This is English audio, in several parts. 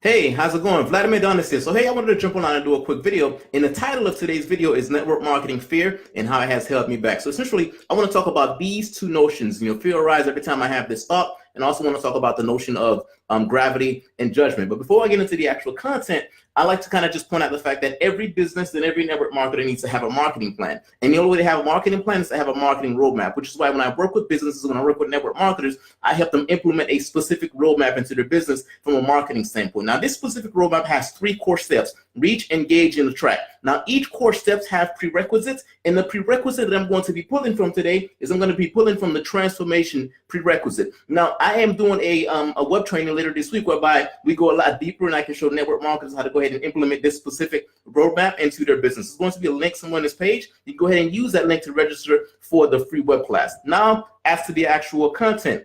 Hey, how's it going? Vladimir Donis here. So hey, I wanted to jump on and do a quick video. And the title of today's video is Network Marketing Fear and How It Has Held Me Back. So essentially, I want to talk about these two notions. Fear arises every time I have this thought, and I also want to talk about the notion of gravity and judgment. But before I get into the actual content, I like to kind of just point out the fact that every business and every network marketer needs to have a marketing plan. And the only way to have a marketing plan is to have a marketing roadmap, which is why when I work with businesses, when I work with network marketers, I help them implement a specific roadmap into their business from a marketing standpoint. Now, this specific roadmap has 3 core steps: reach, engage, and attract. Now, each core steps have prerequisites, and the prerequisite that I'm going to be pulling from today is I'm going to be pulling from the transformation prerequisite. Now, I am doing a web training later this week whereby we go a lot deeper, and I can show network marketers how to go ahead and implement this specific roadmap into their business. It's going to be a link somewhere on this page. You can go ahead and use that link to register for the free web class. Now, as to the actual content,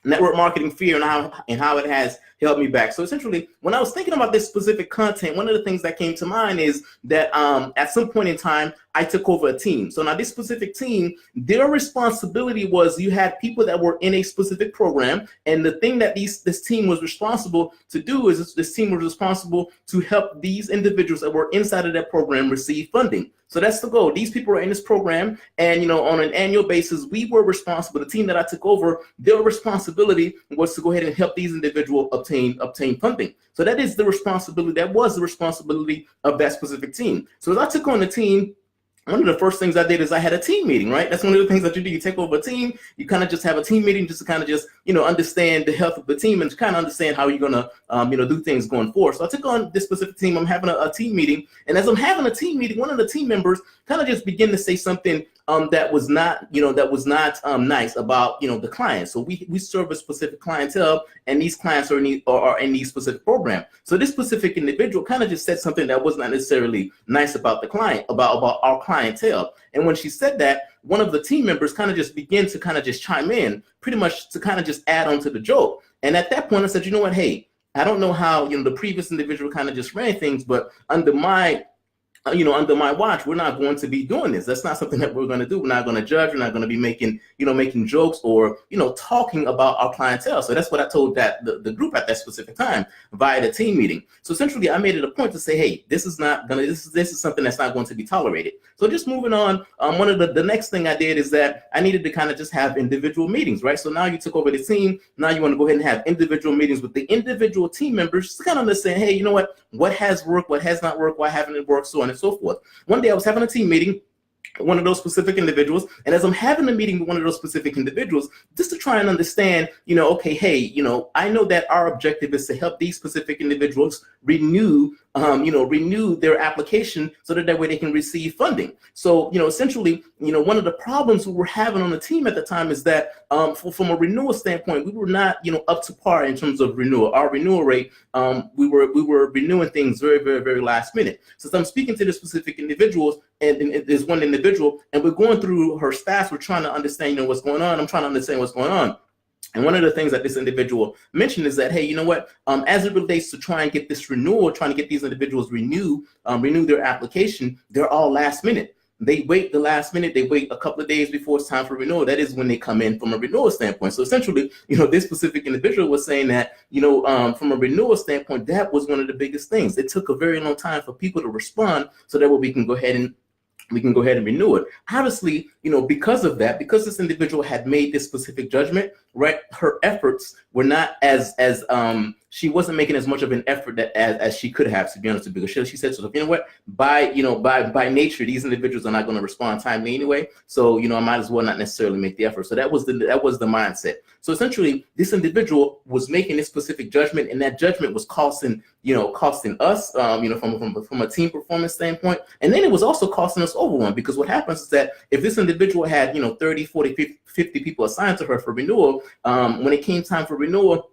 network marketing fear and how it has held me back. So essentially, when I was thinking about this specific content, one of the things that came to mind is that at some point in time, I took over a team. So now this specific team, their responsibility was you had people that were in a specific program. And the thing that this team was responsible to do is this team was responsible to help these individuals that were inside of that program receive funding. So that's the goal. These people are in this program, and on an annual basis, we were responsible. The team that I took over, their responsibility was to go ahead and help these individuals obtain funding. So that is the responsibility. That was the responsibility of that specific team. So as I took on the team, one of the first things I did is I had a team meeting, right? That's one of the things that you do. You take over a team, you kind of just have a team meeting just to kind of just, understand the health of the team and kind of understand how you're going to, do things going forward. So I took on this specific team. I'm having a team meeting. And as I'm having a team meeting, one of the team members kind of just began to say something that was not nice about, the client. So we serve a specific clientele, and these clients are in these specific program. So this specific individual kind of just said something that was not necessarily nice about the client, about our clientele. And when she said that, one of the team members kind of just began to kind of just chime in, pretty much to kind of just add on to the joke. And at that point, I said, you know what, hey, I don't know how, the previous individual kind of just ran things, but under my watch, we're not going to be doing this. That's not something that we're going to do. We're not going to judge. We're not going to be making jokes or, talking about our clientele. So that's what I told the group at that specific time via the team meeting. So essentially, I made it a point to say, hey, this is something that's not going to be tolerated. So just moving on, one of the next thing I did is that I needed to kind of just have individual meetings, right? So now you took over the team. Now you want to go ahead and have individual meetings with the individual team members to kind of understand, hey, you know what has worked, what has not worked, why haven't it worked, so on and so forth. One day I was having a team meeting, one of those specific individuals, and as I'm having a meeting with one of those specific individuals, just to try and understand, okay, hey, I know that our objective is to help these specific individuals renew their application so that way they can receive funding. So, essentially, one of the problems we were having on the team at the time is that from a renewal standpoint, we were not, up to par in terms of renewal. Our renewal rate, we were renewing things very, very, very last minute. So I'm speaking to the specific individuals, and there's one individual, and we're going through her stats. We're trying to understand, what's going on. I'm trying to understand what's going on. And one of the things that this individual mentioned is that, hey, you know what, as it relates to trying to get this renewal, trying to get these individuals renew their application, they're all last minute. They wait the last minute. They wait a couple of days before it's time for renewal. That is when they come in from a renewal standpoint. So essentially, this specific individual was saying that, from a renewal standpoint, that was one of the biggest things. It took a very long time for people to respond so that we can go ahead and renew it. Obviously, because of that, because this individual had made this specific judgment, right, her efforts were not as she wasn't making as much of an effort as she could have, to be honest with you, because she said, so you know what, by nature, these individuals are not going to respond timely anyway. So, I might as well not necessarily make the effort. So that was the mindset. So essentially, this individual was making this specific judgment, and that judgment was costing us, from a team performance standpoint. And then it was also costing us overwhelm, because what happens is that if this individual had, 30, 40, 50 people assigned to her for renewal, when it came time for renewal,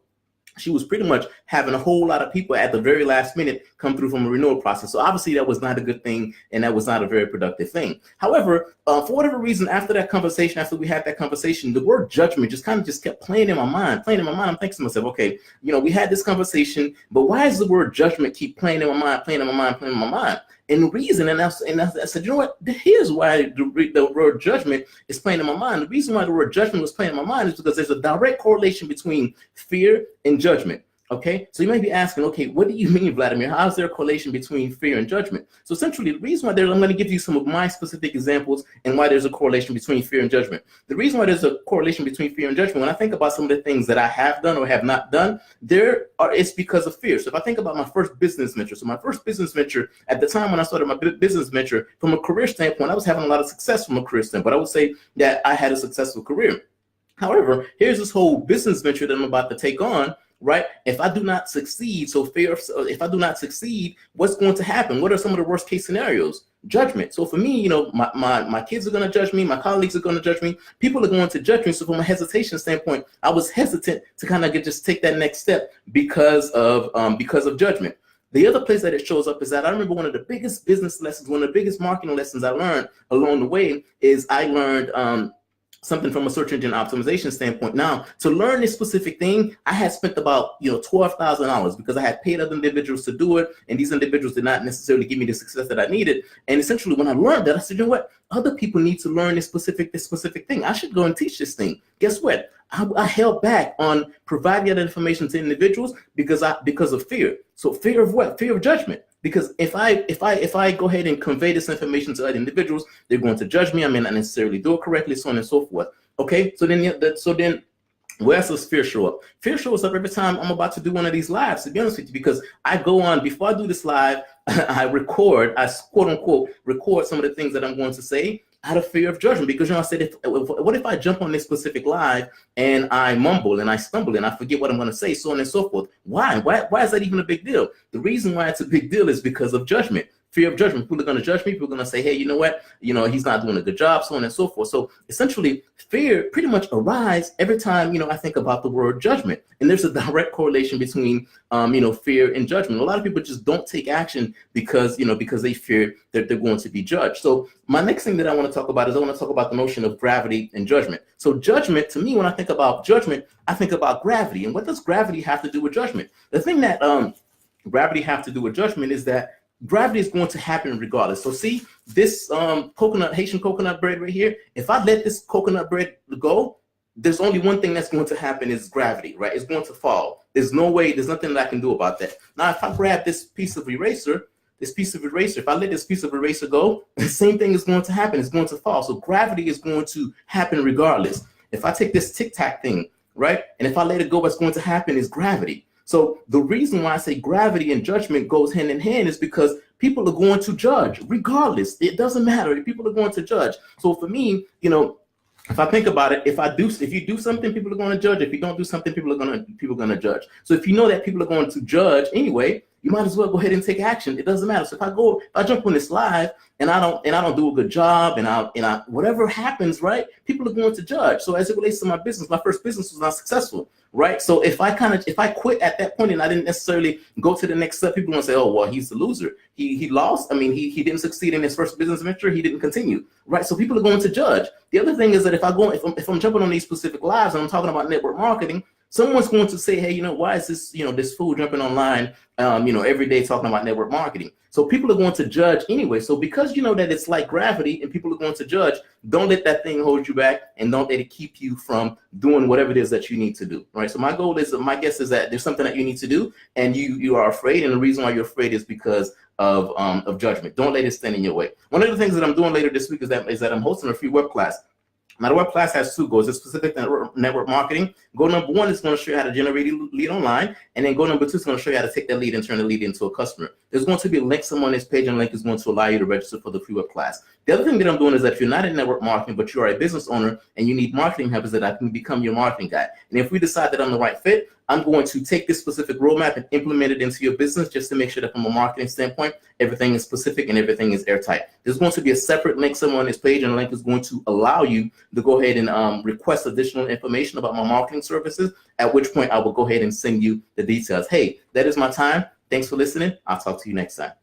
she was pretty much having a whole lot of people at the very last minute come through from a renewal process. So obviously that was not a good thing, and that was not a very productive thing. However, for whatever reason, after we had that conversation, the word judgment just kept playing in my mind. I'm thinking to myself, okay, we had this conversation, but why does the word judgment keep playing in my mind? And the reason, and I said, you know what, here's why the word judgment is playing in my mind. The reason why the word judgment was playing in my mind is because there's a direct correlation between fear and judgment. Okay, so you may be asking, okay, what do you mean, Vladimir? How is there a correlation between fear and judgment? So essentially, the reason why I'm going to give you some of my specific examples and why there's a correlation between fear and judgment. The reason why there's a correlation between fear and judgment, when I think about some of the things that I have done or have not done, it's because of fear. So if I think about my first business venture, so my first business venture, at the time when I started my business venture, from a career standpoint, I was having a lot of success from a career standpoint. I would say that I had a successful career. However, here's this whole business venture that I'm about to take on. Right? If I do not succeed, if I do not succeed, what's going to happen? What are some of the worst case scenarios? Judgment. So for me, my kids are going to judge me. My colleagues are going to judge me. People are going to judge me. So from a hesitation standpoint, I was hesitant to kind of just take that next step because of judgment. The other place that it shows up is that I remember one of the biggest business lessons, one of the biggest marketing lessons I learned along the way is I learned something from a search engine optimization standpoint. Now, to learn this specific thing, I had spent about $12,000 because I had paid other individuals to do it, and these individuals did not necessarily give me the success that I needed. And essentially, when I learned that, I said, you know what? Other people need to learn this specific thing. I should go and teach this thing. Guess what? I held back on providing that information to individuals because of fear. So fear of what? Fear of judgment. Because if I go ahead and convey this information to other individuals, they're going to judge me. I may not necessarily do it correctly, so on and so forth. Okay, so then where does fear show up? Fear shows up every time I'm about to do one of these lives, to be honest with you, because I go on, before I do this live, I quote unquote record some of the things that I'm going to say out of fear of judgment. Because I said, what if I jump on this specific live and I mumble and I stumble and I forget what I'm going to say, so on and so forth? Why is that even a big deal? The reason why it's a big deal is because of judgment. Fear of judgment. People are going to judge me. People are going to say, hey, you know what? He's not doing a good job, so on and so forth. So essentially, fear pretty much arises every time, I think about the word judgment. And there's a direct correlation between, fear and judgment. A lot of people just don't take action because they fear that they're going to be judged. So my next thing that I want to talk about is I want to talk about the notion of gravity and judgment. So judgment, to me, when I think about judgment, I think about gravity. And what does gravity have to do with judgment? The thing that gravity have to do with judgment is that gravity is going to happen regardless. So see this Haitian coconut bread right here. If I let this coconut bread go, there's only one thing that's going to happen is gravity, right? It's going to fall. There's nothing that I can do about that. Now, if I grab this piece of eraser, if I let this piece of eraser go, the same thing is going to happen. It's going to fall. So gravity is going to happen regardless. If I take this Tic Tac thing, right, and if I let it go, what's going to happen is gravity. So the reason why I say gravity and judgment goes hand in hand is because people are going to judge regardless. It doesn't matter. People are going to judge. So for me, if I think about it, if you do something, people are going to judge. If you don't do something, people are going to judge. So if you know that people are going to judge anyway, you might as well go ahead and take action. It doesn't matter. So if I jump on this live and I don't do a good job and I whatever happens, right? People are going to judge. So as it relates to my business, my first business was not successful, right? So if I quit at that point and I didn't necessarily go to the next step, people are going to say, oh, well, he's the loser. He lost. I mean, he didn't succeed in his first business venture. He didn't continue, right? So people are going to judge. The other thing is that if I'm jumping on these specific lives and I'm talking about network marketing, someone's going to say, hey, why is this, this fool jumping online, every day talking about network marketing? So people are going to judge anyway. So because you know that it's like gravity and people are going to judge, don't let that thing hold you back and don't let it keep you from doing whatever it is that you need to do, right? So my guess is that there's something that you need to do and you are afraid. And the reason why you're afraid is because of judgment. Don't let it stand in your way. One of the things that I'm doing later this week is that I'm hosting a free web class. Now, the web class has two goals. It's specific to network marketing. Goal number one is going to show you how to generate a lead online. And then goal number two is going to show you how to take that lead and turn the lead into a customer. There's going to be a link somewhere on this page, and the link is going to allow you to register for the free web class. The other thing that I'm doing is that if you're not in network marketing, but you are a business owner and you need marketing help, is that I can become your marketing guy. And if we decide that I'm the right fit, I'm going to take this specific roadmap and implement it into your business just to make sure that from a marketing standpoint, everything is specific and everything is airtight. There's going to be a separate link somewhere on this page, and the link is going to allow you to go ahead and request additional information about my marketing services, at which point I will go ahead and send you the details. Hey, that is my time. Thanks for listening. I'll talk to you next time.